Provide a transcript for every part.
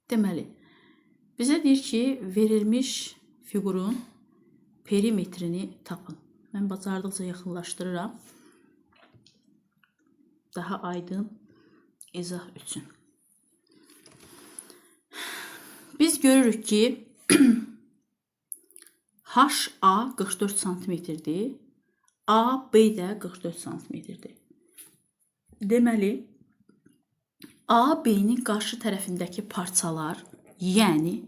Deməli, bizə deyir ki, verilmiş fiqurun perimetrini tapın. Mən bacardıqca yaxınlaşdırıram. Daha aydın izah üçün. Biz görürük ki, HA 44 santimetrdir. AB də 44 santimetrdir. Deməli, AB'nin qarşı tərəfindəki parçalar, yəni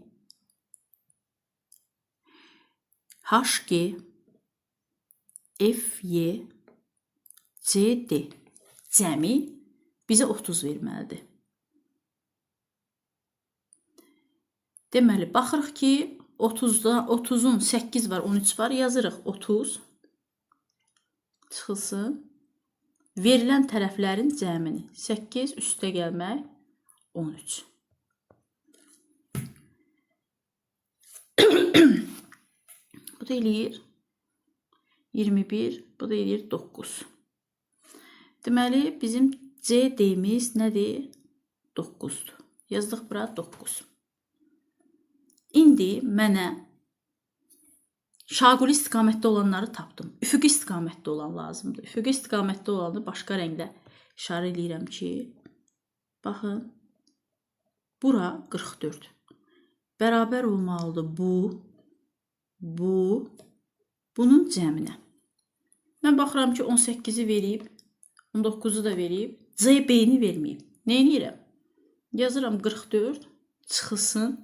HG, FY, CD cəmi bizə 30 verməlidir. Deməli, baxırıq ki, 30'un 8 var, 13 var. Yazırıq 30 çıxılsın. Verilən tərəflərin cəmini 8 üstə gəlmək 13. Bu da eləyir 21, bu da eləyir 9. Deməli, bizim CD'miz nədir? 9'dur. Yazdıq bura 9. İndi mənə şaquli istiqamətdə olanları tapdım. Üfüqi istiqamətdə olan lazımdır. Üfüqi istiqamətdə olanı başqa rənglə işarə edirəm ki, baxın, bura 44. Bərabər olmalıdır bunun cəminə. Mən baxıram ki, 18'i verib, 19'u da verib, CB'ni verməyib. Nə edirəm? Yazıram 44, çıxılsın,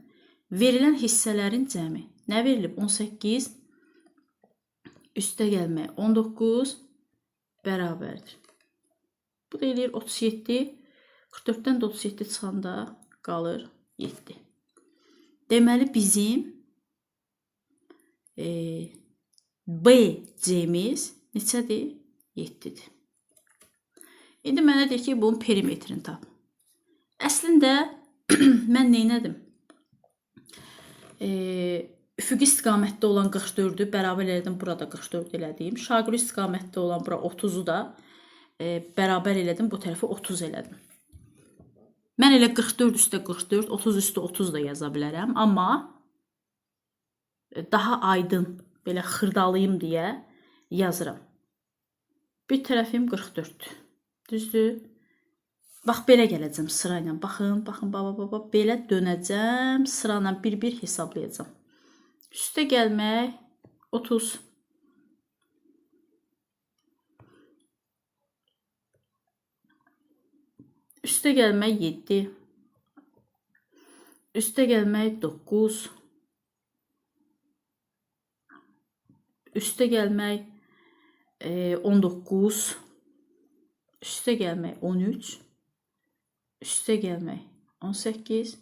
verilən hissələrin cəmi. Nə verilib? 18 üstə gəlmək 19 bərabərdir. Bu da eləyir 37. 44'dən 37 çıxanda qalır 7. Deməli, bizim BC-miz neçədir? 7'dir. İndi mənə deyir ki, bunun perimetrini tap. Əslində, mən neynədim? Üfüqi istiqamətdə olan 44'ü bərabər elədim, burada 44 elədim. Şaquli istiqamətdə olan bura 30'u da bərabər elədim, bu tərəfi 30 elədim. Mən elə 44 üstə 44, 30 üstə 30 da yaza bilərəm, amma daha aydın, belə xırdalayım deyə yazıram. Bir tərəfim 44'dür. Düzdür? Bax, belə gələcəm sırayla. Baxın, baba, belə dönəcəm, sırayla bir-bir hesablayacağım. Üstə gəlmək 30. Üstə gəlmək 7. Üstə gəlmək 9. Üstə gəlmək 19. Üstə gəlmək 13. Üstə gəlmək 18.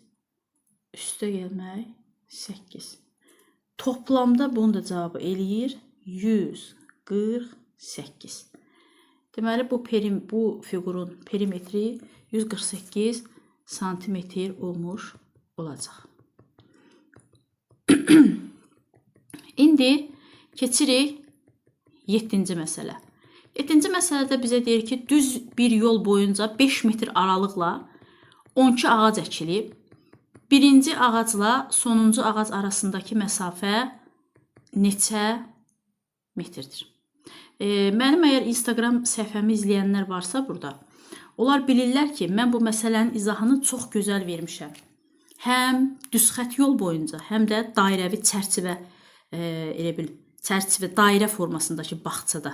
Üstə gəlmək 8. Toplamda bunun da cavabı eləyir 148. Deməli, bu fiqurun perimetri 148 santimetr olmuş olacaq. İndi keçirik 7-ci məsələ. 7-ci məsələdə bizə deyir ki, düz bir yol boyunca 5 metr aralıqla 12 ağac əkilib. Birinci ağacla sonuncu ağac arasındakı məsafə neçə metrdir? Mənim əgər Instagram səhifəmi izləyənlər varsa burada, onlar bilirlər ki, mən bu məsələnin izahını çox gözəl vermişəm. Həm düz xət yol boyunca, həm də dairəvi çərçivə, dairə formasındakı bağçada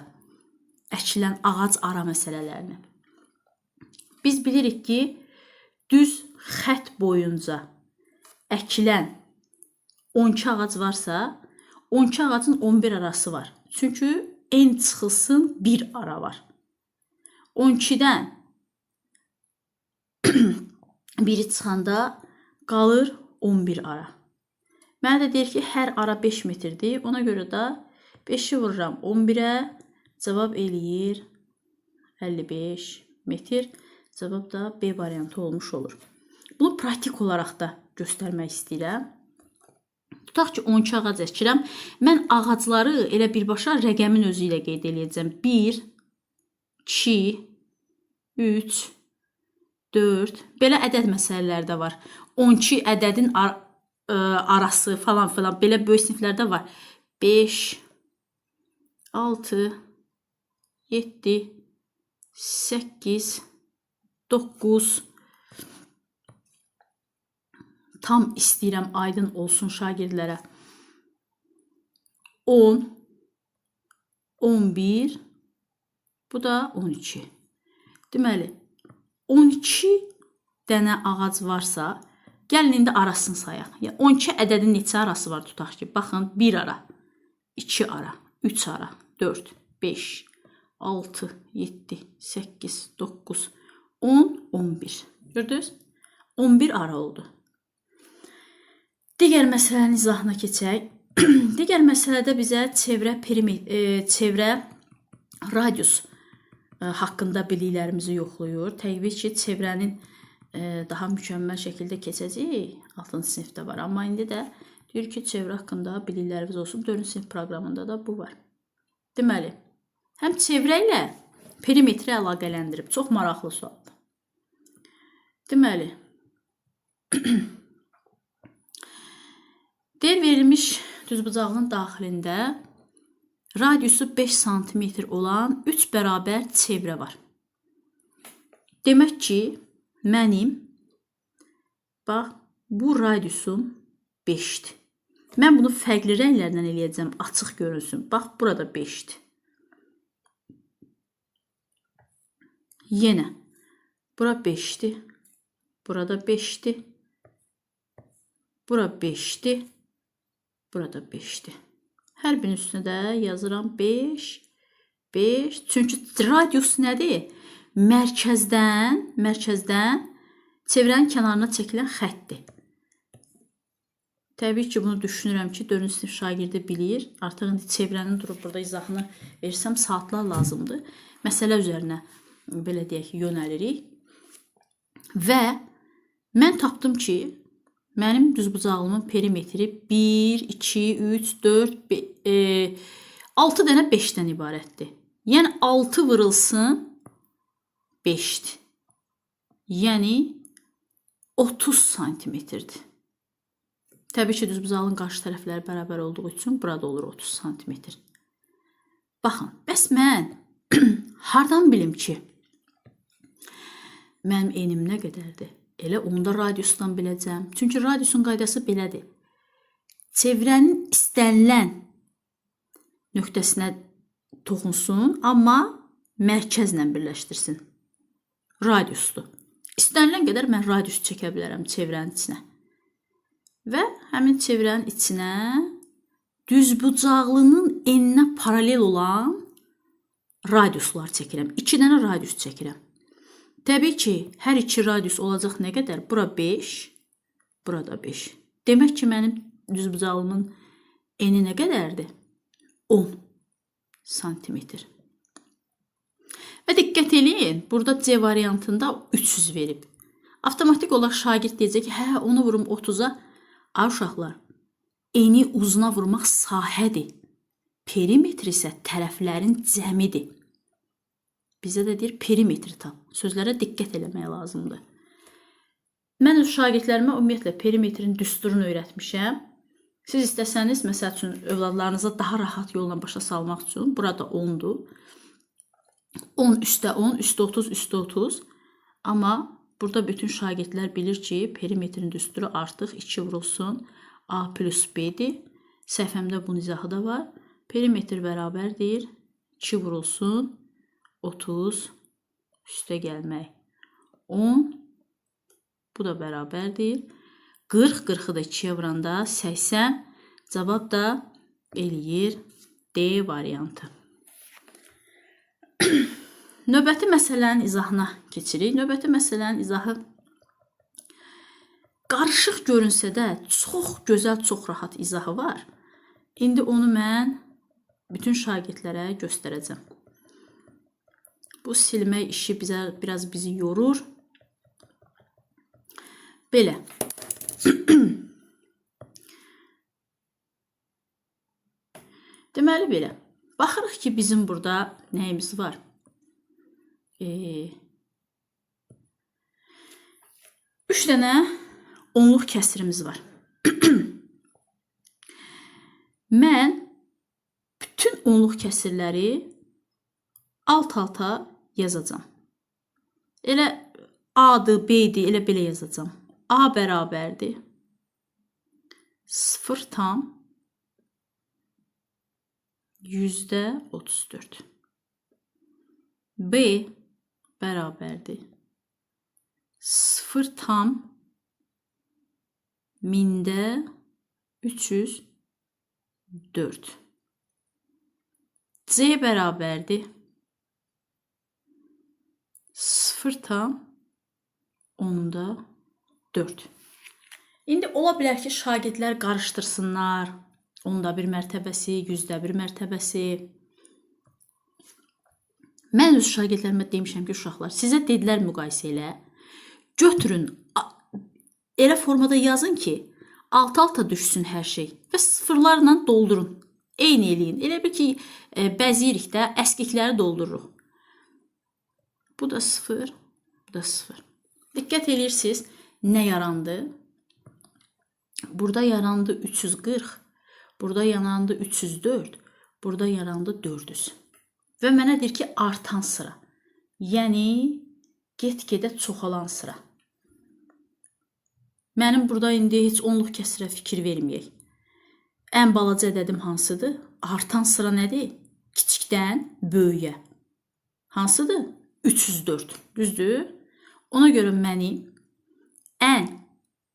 əkilən ağac ara məsələlərini. Biz bilirik ki, düz xət boyunca əkilən 12 ağac varsa, 12 ağacın 11 arası var. Çünki en çıxılsın bir ara var. 12'dən biri çıxanda qalır 11 ara. Mənə də deyir ki, hər ara 5 metrdir. Ona görə də 5'i vururam 11'ə. Cavab eləyir 55 metr. Cavab da B variantı olmuş olur. Bunu praktik olaraq da göstərmək istəyirəm. Tutaq ki, 12 ağac əkirəm. Mən ağacları elə birbaşa rəqəmin özü ilə qeyd edəcəm. 1, 2, 3, 4. Belə ədəd məsələləri də var. 12 ədədin arası falan filan belə böyük siniflərdə var. 5, 6, 7, 8, 9. Tam istəyirəm aydın olsun şagirdlərə. 10, 11, bu da 12. Deməli, 12 dənə ağac varsa, gəlin indi arasını sayaq. 12 ədədin neçə arası var tutaq ki? Baxın, 1 ara, 2 ara, 3 ara, 4, 5, 6, 7, 8, 9, 10, 11. Gördünüz? 11 ara oldu. Digər məsələnin izahına keçək. Digər məsələdə bizə çevrə radius haqqında biliklərimizi yoxlayır. Təbii ki, çevrənin daha mükəmməl şəkildə keçəcək 6-cı sinifdə var. Amma indi də deyir ki, çevrə haqqında biliklərimiz olsun. 4-cü sinif proqramında da bu var. Deməli, həm çevrə ilə perimetri əlaqələndirib. Çox maraqlı sualdır. Deməli, deyir verilmiş düzbucağının daxilində radiusu 5 sm olan 3 bərabər çevrə var. Demək ki, mənim bax, bu radiusum 5-dir. Mən bunu fərqli rənglərlə eləyəcəm, açıq görünsün. Bax, burada 5-dir. Yenə, bura 5-dir. Burada 5-dir. Bura 5-dir. Burada 5-dir. Hər birinin üstünə də yazıram 5, 5. Çünki radius nədir? Mərkəzdən çevrənin kənarına çəkilən xəttdir. Təbii ki, bunu düşünürəm ki, 4-cü sinif şagirdi bilir. Artıq indi çevrənin durub burada izahını versəm saatlar lazımdır. Məsələ üzərinə belə deyək ki, yönəlirik. Və mən tapdım ki, mənim düzbucağımın perimetri 1, 2, 3, 4, 6 dənə 5-dən ibarətdir. Yəni 6 vurulsun 5-dir. Yəni 30 santimetrdir. Təbii ki, düzbucağın qarşı tərəfləri bərabər olduğu üçün burada olur 30 santimetr. Baxın, bəs mən hardan bilim ki, mənim enim nə qədərdir? Elə onda radiusdan biləcəm. Çünki radiusun qaydası belədir. Çevrənin istənilən nöqtəsinə toxunsun, amma mərkəzlə birləşdirsin. Radiusdur. İstənilən qədər mən radius çəkə bilərəm çevrənin içinə. Və həmin çevrənin içinə düzbucaqlının eninə paralel olan radiuslar çəkirəm. 2 dənə radius çəkirəm. Təbii ki, hər iki radius olacaq nə qədər? Bura 5, burada 5. Demək ki, mənim düzbucağımın eni nə qədərdir? 10 santimetr. Və diqqət eləyin, burada C variantında 300 verib. Avtomatik olaraq şagird deyəcək ki, hə, onu vurum 30-a. Ay uşaqlar, eni uzuna vurmaq sahədir. Perimetr isə tərəflərin cəmidir. Bizə də deyir, perimetri tap. Sözlərə diqqət eləmək lazımdır. Mən öz şagirdlərimə ümumiyyətlə perimetrin düsturunu öyrətmişəm. Siz istəsəniz, məsəl üçün, övladlarınıza daha rahat yolla başa salmaq üçün, burada 10-dur. 10 üstə 10, üstə 30, üstə 30. Amma burada bütün şagirdlər bilir ki, perimetrin düsturu artıq 2 vurulsun A plus B-dir. Səhvəmdə bunun izahı da var. Perimetr bərabərdir 2 vurulsun 30 üstə gəlmək 10. Bu da bərabərdir 40. 40-ı da 2-yə vuranda 80. Cavab da eləyir D variantı. Növbəti məsələnin izahına keçirik. Növbəti məsələnin izahı qarışıq görünsə də çox gözəl, çox rahat izahı var. İndi onu mən bütün şagirdlərə göstərəcəm. Bu silmək işi biraz bizi yorur. Belə. Deməli belə. Baxırıq ki, bizim burada nəyimiz var? 3 dənə onluq kəsirimiz var. Mən bütün onluq kəsirləri alt-alta yazacağam. Elə A-dır, B-dir, elə belə yazacağam. A bərabərdir 0,34. B bərabərdir 0,304. C bərabərdir 0,4. İndi ola bilər ki, şagirdlər qarışdırsınlar. 10-da 1 mərtəbəsi, 100-də 1 mərtəbəsi. Mən öz şagirdlərimə demişəm ki, uşaqlar, sizə dedilər müqayisə ilə. Götürün, elə formada yazın ki, alt-alta düşsün hər şey və sıfırlarla doldurun. Eyni eləyin. Elə bir ki, bəziyirik də, əskikləri doldururuq. Bu da 0, bu da 0. Diqqət eləyirsiniz, nə yarandı? Burada yarandı 340, burada yarandı 304, burada yarandı 400. Və mənə deyir ki, artan sıra. Yəni, get-gedə çoxalan sıra. Mənim burada indi heç onluq kəsirə fikir verməyək. Ən balaca ədədim hansıdır? Artan sıra nədir? Kiçikdən böyüyə. Hansıdır? 304. Düzdür? Ona görə mənim ən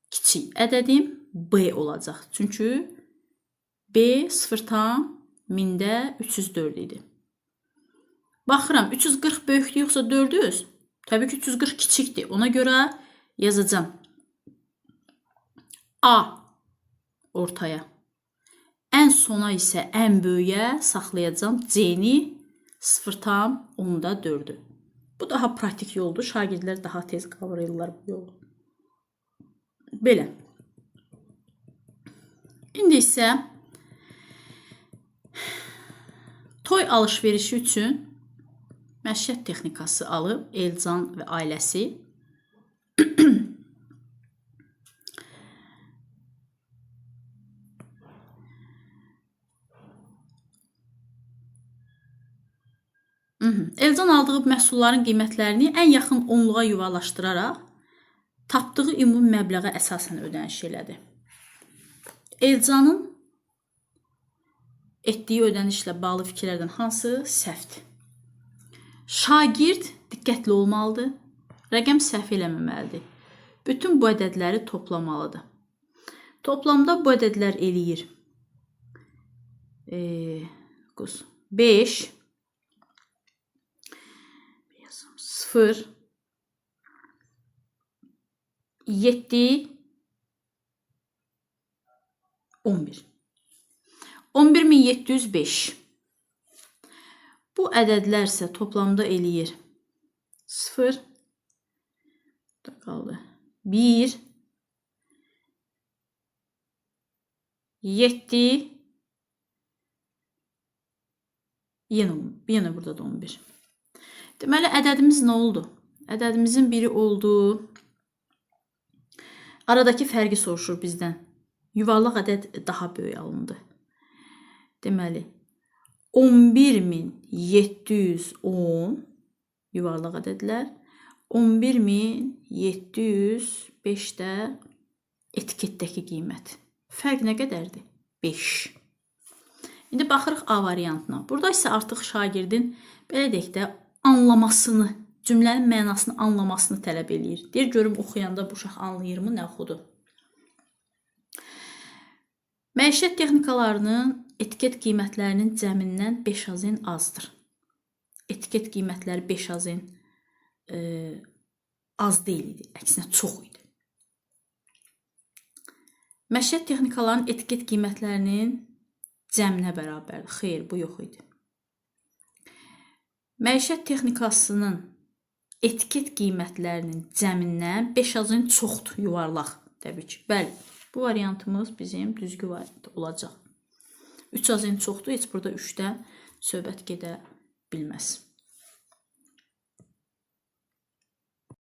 kiçik ədədim B olacaq. Çünki B 0,304 idi. Baxıram, 340 böyükdür yoxsa 400? Təbii ki, 340 kiçikdir. Ona görə yazacağım. A ortaya. Ən sona isə ən böyüyə saxlayacağım C-ni 0,4-dür. Bu daha praktik yoldur. Şagirdlər daha tez qavrayırlar bu yolu. Belə. İndi isə toy alış-verişi üçün məişət texnikası alıb Elcan və ailəsi Elcan aldığı məhsulların qiymətlərini ən yaxın onluğa yuvarlaşdıraraq tapdığı ümumi məbləğə əsasən ödəniş elədi. Elcanın etdiyi ödənişlə bağlı fikirlərdən hansı səhvdir? Şagird diqqətli olmalıdır, rəqəm səhv eləməməlidir. Bütün bu ədədləri toplamalıdır. Toplamda bu ədədlər eləyir 5, 0, 7, 11. 11.705. Bu ədədlər isə toplamda eləyir 0, 1, 7, yenə burada da 11. Deməli, ədədimiz nə oldu? Ədədimizin biri oldu. Aradakı fərqi soruşur bizdən. Yuvarlaq ədəd daha böyük alındı. Deməli, 11.710 yuvarlaq ədədlər, 11.705 də etiketdəki qiymət. Fərq nə qədərdir? 5. İndi baxırıq A variantına. Burada isə artıq şagirdin belə deyək də anlamasını, cümlənin mənasını anlamasını tələb eləyir. Deyir, görüm oxuyanda bu uşaq anlayırmı, nə oxudu? Məişət texnikalarının etiket qiymətlərinin cəmindən 5% azdır. Etiket qiymətləri 5% az deyil idi, əksinə çox idi. Məişət texnikalarının etiket qiymətlərinin cəminə bərabərdir. Xeyr, bu yox idi. Məişət texnikasının etiket qiymətlərinin cəmindən 5% çoxdur, yuvarlaq təbii ki. Bəli, bu variantımız bizim düzgün variant olacaq. 3% çoxdur, heç burada 3-dən söhbət gedə bilməz.